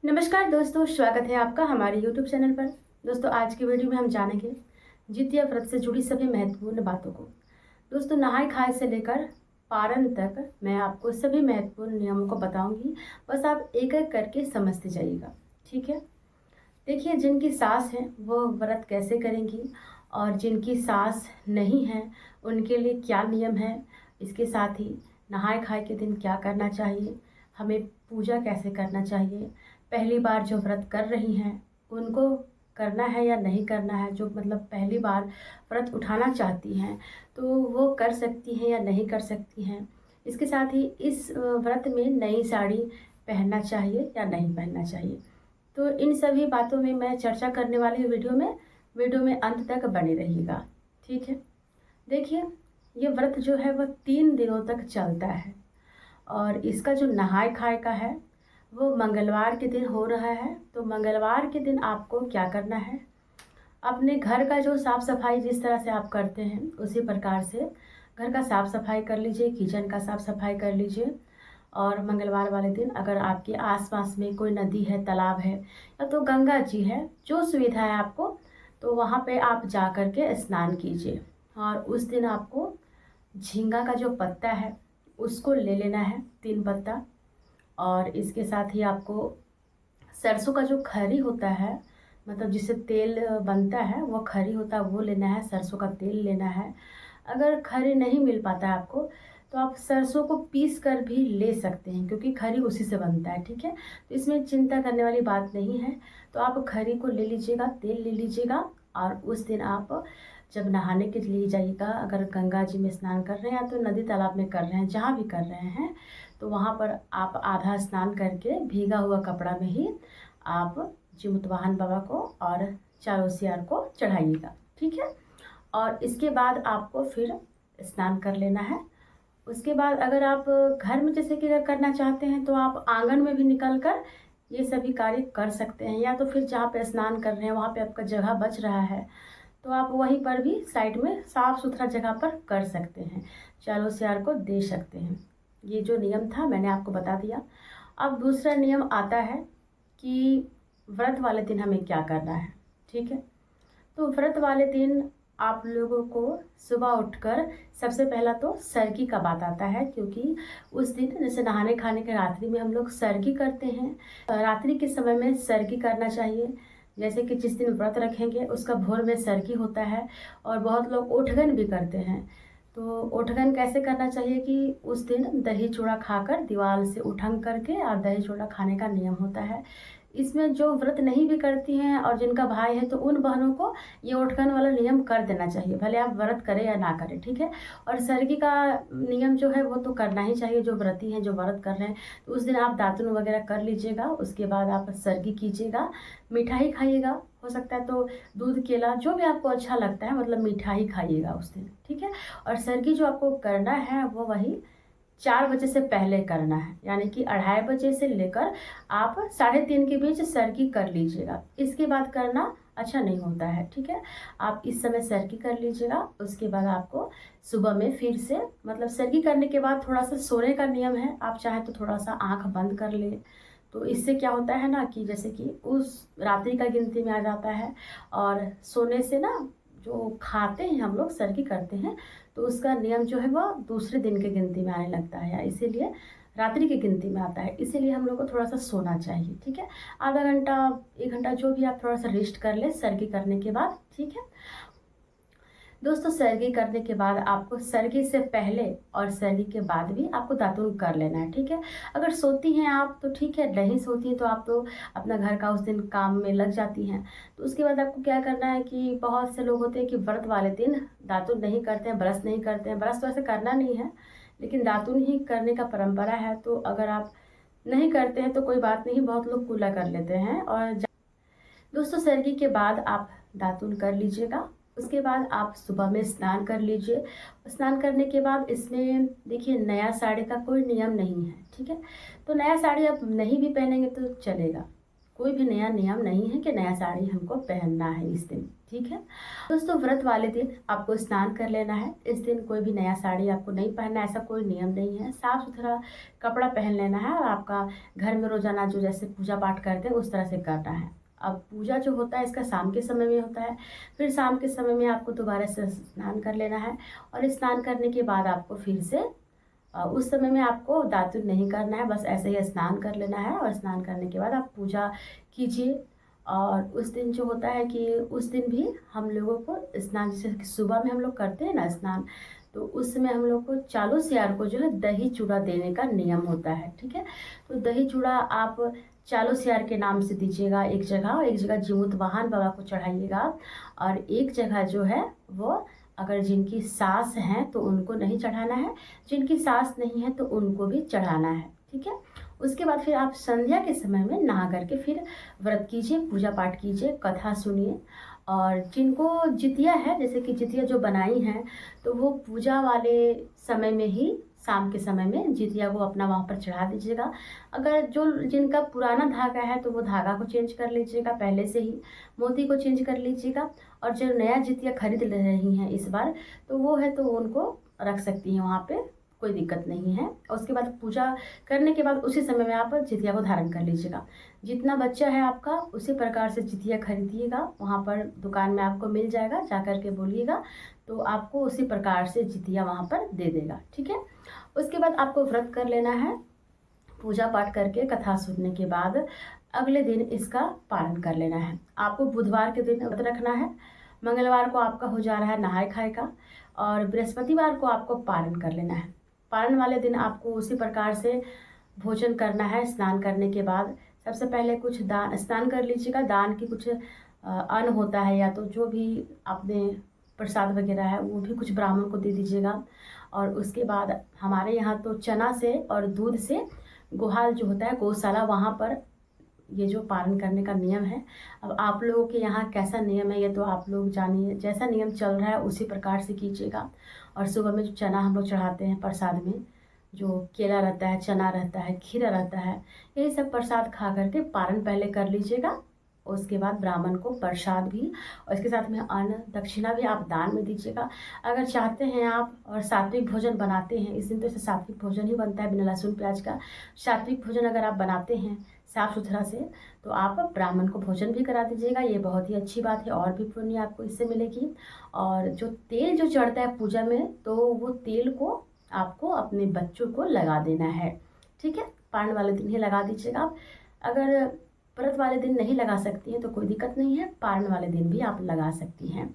नमस्कार दोस्तों, स्वागत है आपका हमारे YouTube चैनल पर। दोस्तों, आज की वीडियो में हम जानेंगे जितिया व्रत से जुड़ी सभी महत्वपूर्ण बातों को। दोस्तों, नहाय खाए से लेकर पारण तक मैं आपको सभी महत्वपूर्ण नियमों को बताऊंगी। बस आप एक एक करके समझते जाइएगा, ठीक है। देखिए, जिनकी सास है वो व्रत कैसे करेंगी और जिनकी सास नहीं है उनके लिए क्या नियम है। इसके साथ ही नहाय खाए के दिन क्या करना चाहिए, हमें पूजा कैसे करना चाहिए, पहली बार जो व्रत कर रही हैं उनको करना है या नहीं करना है, जो मतलब पहली बार व्रत उठाना चाहती हैं तो वो कर सकती हैं या नहीं कर सकती हैं। इसके साथ ही इस व्रत में नई साड़ी पहनना चाहिए या नहीं पहनना चाहिए। तो इन सभी बातों में मैं चर्चा करने वाली हूँ वीडियो में अंत तक बने रहिएगा, ठीक है। देखिए, ये व्रत जो है वह 3 दिनों तक चलता है और इसका जो नहाय खाए का है वो मंगलवार के दिन हो रहा है। तो मंगलवार के दिन आपको क्या करना है, अपने घर का जो साफ़ सफाई जिस तरह से आप करते हैं उसी प्रकार से घर का साफ़ सफाई कर लीजिए, किचन का साफ़ सफाई कर लीजिए। और मंगलवार वाले दिन अगर आपके आसपास में कोई नदी है, तालाब है या तो गंगा जी है, जो सुविधा है आपको, तो वहाँ पे आप जा कर के स्नान कीजिए। और उस दिन आपको झींगा का जो पत्ता है उसको ले लेना है, 3 पत्ता। और इसके साथ ही आपको सरसों का जो खरी होता है, मतलब जिससे तेल बनता है, वो खरी होता है वो लेना है, सरसों का तेल लेना है। अगर खरी नहीं मिल पाता है आपको तो आप सरसों को पीस कर भी ले सकते हैं, क्योंकि खरी उसी से बनता है, ठीक है। तो इसमें चिंता करने वाली बात नहीं है। तो आप खरी को ले लीजिएगा, तेल ले लीजिएगा। और उस दिन आप जब नहाने के लिए जाइएगा, अगर गंगा जी में स्नान कर रहे हैं या तो नदी तालाब में कर रहे हैं, जहाँ भी कर रहे हैं, तो वहाँ पर आप आधा स्नान करके भीगा हुआ कपड़ा में ही आप जीमुतवाहन बाबा को और चारों सियार को चढ़ाइएगा, ठीक है। और इसके बाद आपको फिर स्नान कर लेना है। उसके बाद अगर आप घर में जैसे कि अगर करना चाहते हैं तो आप आंगन में भी निकल कर ये सभी कार्य कर सकते हैं, या तो फिर जहाँ पे स्नान कर रहे हैं वहाँ पे आपका जगह बच रहा है तो आप वहीं पर भी साइड में साफ़ सुथरा जगह पर कर सकते हैं, चारों सियार को दे सकते हैं। ये जो नियम था मैंने आपको बता दिया। अब दूसरा नियम आता है कि व्रत वाले दिन हमें क्या करना है, ठीक है। तो व्रत वाले दिन आप लोगों को सुबह उठकर सबसे पहला तो सरगी का बात आता है, क्योंकि उस दिन जैसे नहाने खाने के रात्रि में हम लोग सरगी करते हैं। रात्रि के समय में सरगी करना चाहिए। जैसे कि जिस दिन व्रत रखेंगे उसका भोर में सरगी होता है। और बहुत लोग उठगन भी करते हैं। तो उठगन कैसे करना चाहिए कि उस दिन दही चूड़ा खाकर दीवार से उठंग करके और दही चूड़ा खाने का नियम होता है। इसमें जो व्रत नहीं भी करती हैं और जिनका भाई है तो उन बहनों को ये उठगन वाला नियम कर देना चाहिए, भले आप व्रत करें या ना करें, ठीक है। और सरगी का नियम जो है वो तो करना ही चाहिए, जो व्रती हैं जो व्रत कर रहे हैं। तो उस दिन आप दातुन वगैरह कर लीजिएगा, उसके बाद आप सरगी कीजिएगा, मिठाई खाइएगा, हो सकता है तो दूध केला जो भी आपको अच्छा लगता है, मतलब मिठाई खाइएगा उस दिन, ठीक है। और सरगी जो आपको करना है वो वही 4 बजे से पहले करना है, यानी कि 2:30 बजे से लेकर आप 3:30 के बीच सरगी कर लीजिएगा। इसके बाद करना अच्छा नहीं होता है, ठीक है। आप इस समय सरगी कर लीजिएगा। उसके बाद आपको सुबह में फिर से, मतलब सरगी करने के बाद थोड़ा सा सोने का नियम है, आप चाहे तो थोड़ा सा आँख बंद कर ले। तो इससे क्या होता है ना कि जैसे कि उस रात्रि का गिनती में आ जाता है। और सोने से ना जो खाते हैं हम लोग सरगी करते हैं तो उसका नियम जो है वह दूसरे दिन के गिनती में आने लगता है, इसीलिए रात्रि की गिनती में आता है। इसीलिए हम लोग को थोड़ा सा सोना चाहिए, ठीक है। आधा घंटा 1 घंटा जो भी आप थोड़ा सा रेस्ट कर ले सरगी करने के बाद, ठीक है। दोस्तों, सरगी करने के बाद आपको सरगी से पहले और सरगी के बाद भी आपको दातुन कर लेना है, ठीक है। अगर सोती हैं आप तो ठीक है, नहीं सोती हैं तो आप तो अपना घर का उस दिन काम में लग जाती हैं। तो उसके बाद आपको क्या करना है कि बहुत से लोग होते हैं कि व्रत वाले दिन दातुन नहीं करते हैं, ब्रश नहीं करते हैं। ब्रश तो ऐसे करना नहीं है, लेकिन दातुन ही करने का परंपरा है। तो अगर आप नहीं करते हैं तो कोई बात नहीं, बहुत लोग कुल्ला कर लेते हैं। और दोस्तों, सरगी के बाद आप दातुन कर लीजिएगा। उसके बाद आप सुबह में स्नान कर लीजिए। स्नान करने के बाद इसमें देखिए, नया साड़ी का कोई नियम नहीं है, ठीक है। तो नया साड़ी आप नहीं भी पहनेंगे तो चलेगा, कोई भी नया नियम नहीं है कि नया साड़ी हमको पहनना है इस दिन, ठीक है। दोस्तों व्रत वाले दिन आपको स्नान कर लेना है। इस दिन कोई भी नया साड़ी आपको नहीं पहनना, ऐसा कोई नियम नहीं है। साफ़ सुथरा कपड़ा पहन लेना है और आपका घर में रोज़ाना जो जैसे पूजा पाठ करते हैं उस तरह से करना है। अब पूजा जो होता है इसका शाम के समय में होता है। फिर शाम के समय में आपको दोबारा से स्नान कर लेना है और स्नान करने के बाद आपको फिर से उस समय में आपको दातुन नहीं करना है, बस ऐसे ही स्नान कर लेना है और स्नान करने के बाद आप पूजा कीजिए। और उस दिन जो होता है कि उस दिन भी हम लोगों को स्नान, जैसे कि सुबह में हम लोग करते हैं ना स्नान, तो उस समय हम लोग को चालू सियार को जो है दही चूड़ा देने का नियम होता है, ठीक है। तो दही चूड़ा आप चालू सियार के नाम से दीजिएगा एक जगह, और एक जगह जीमूत वाहन बाबा को चढ़ाइएगा, और एक जगह जो है वो अगर जिनकी सास हैं तो उनको नहीं चढ़ाना है, जिनकी सास नहीं है तो उनको भी चढ़ाना है, ठीक है। उसके बाद फिर आप संध्या के समय में नहा करके फिर व्रत कीजिए, पूजा पाठ कीजिए, कथा सुनिए। और जिनको जितिया है, जैसे कि जितिया जो बनाई हैं, तो वो पूजा वाले समय में ही शाम के समय में जितिया को अपना वहाँ पर चढ़ा दीजिएगा। अगर जो जिनका पुराना धागा है तो वो धागा को चेंज कर लीजिएगा पहले से ही, मोती को चेंज कर लीजिएगा। और जो नया जितिया खरीद ले रही हैं इस बार, तो वो है तो उनको रख सकती हैं वहाँ पे, कोई दिक्कत नहीं है। और उसके बाद पूजा करने के बाद उसी समय में आप जितिया को धारण कर लीजिएगा। जितना बच्चा है आपका उसी प्रकार से जितिया खरीदिएगा, वहाँ पर दुकान में आपको मिल जाएगा, जा कर के बोलिएगा तो आपको उसी प्रकार से जितिया वहाँ पर दे देगा, ठीक है। उसके बाद आपको व्रत कर लेना है। पूजा पाठ करके कथा सुनने के बाद अगले दिन इसका पालन कर लेना है। आपको बुधवार के दिन व्रत रखना है, मंगलवार को आपका हो जा रहा है नहाय खाए का, और बृहस्पतिवार को आपको पालन कर लेना है। पालन वाले दिन आपको उसी प्रकार से भोजन करना है। स्नान करने के बाद सबसे पहले कुछ दान, स्नान कर लीजिएगा, दान की कुछ अन्न होता है या तो जो भी आपने प्रसाद वगैरह है वो भी कुछ ब्राह्मण को दे दीजिएगा। और उसके बाद हमारे यहाँ तो चना से और दूध से गोहाल जो होता है गौशाला, वहाँ पर ये जो पालन करने का नियम है। अब आप लोगों के यहाँ कैसा नियम है ये तो आप लोग जानिए, जैसा नियम चल रहा है उसी प्रकार से कीजिएगा। और सुबह में जो चना हम लोग चढ़ाते हैं प्रसाद में, जो केला रहता है, चना रहता है, खीरा रहता है, यही सब प्रसाद खा करके पारण पहले कर लीजिएगा। उसके बाद ब्राह्मण को प्रसाद भी और इसके साथ में अन्न दक्षिणा भी आप दान में दीजिएगा। अगर चाहते हैं आप और सात्विक भोजन बनाते हैं, इस दिन तो ऐसे सात्विक भोजन ही बनता है बिना लहसुन प्याज का। सात्विक भोजन अगर आप बनाते हैं साफ़ सुथरा से, तो आप ब्राह्मण को भोजन भी करा दीजिएगा, ये बहुत ही अच्छी बात है और भी पुण्य आपको इससे मिलेगी। और जो तेल जो चढ़ता है पूजा में, तो वो तेल को आपको अपने बच्चों को लगा देना है, ठीक है। पारण वाले दिन ही लगा दीजिएगा आप। अगर व्रत वाले दिन नहीं लगा सकती हैं तो कोई दिक्कत नहीं है, पारण वाले दिन भी आप लगा सकती हैं।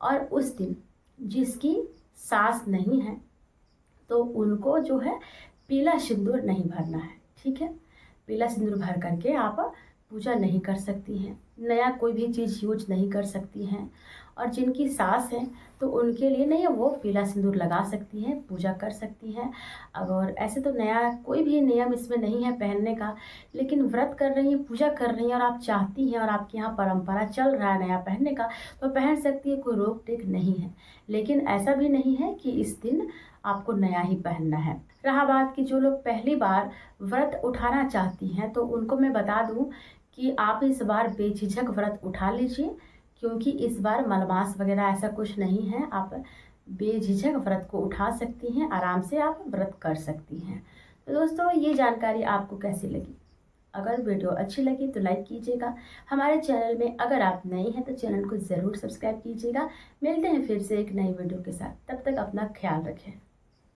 और उस दिन जिसकी सास नहीं है तो उनको जो है पीला सिंदूर नहीं भरना है, ठीक है। पीला सिंदूर भर करके आप पूजा नहीं कर सकती हैं, नया कोई भी चीज़ यूज नहीं कर सकती हैं। और जिनकी सास है तो उनके लिए नहीं है, वो पीला सिंदूर लगा सकती हैं, पूजा कर सकती हैं। और ऐसे तो नया कोई भी नियम इसमें नहीं है पहनने का, लेकिन व्रत कर रही हैं, पूजा कर रही हैं और आप चाहती हैं और आपके यहाँ परंपरा चल रहा है नया पहनने का, तो पहन सकती है, कोई रोक टेक नहीं है। लेकिन ऐसा भी नहीं है कि इस दिन आपको नया ही पहनना है। रहा बात कि जो लोग पहली बार व्रत उठाना चाहती हैं, तो उनको मैं बता दूं कि आप इस बार बेझिझक व्रत उठा लीजिए, क्योंकि इस बार मलमास वगैरह ऐसा कुछ नहीं है। आप बेझिझक व्रत को उठा सकती हैं, आराम से आप व्रत कर सकती हैं। तो दोस्तों ये जानकारी आपको कैसी लगी? अगर वीडियो अच्छी लगी तो लाइक कीजिएगा। हमारे चैनल में अगर आप नए हैं तो चैनल को ज़रूर सब्सक्राइब कीजिएगा। मिलते हैं फिर से एक नई वीडियो के साथ, तब तक अपना ख्याल रखें।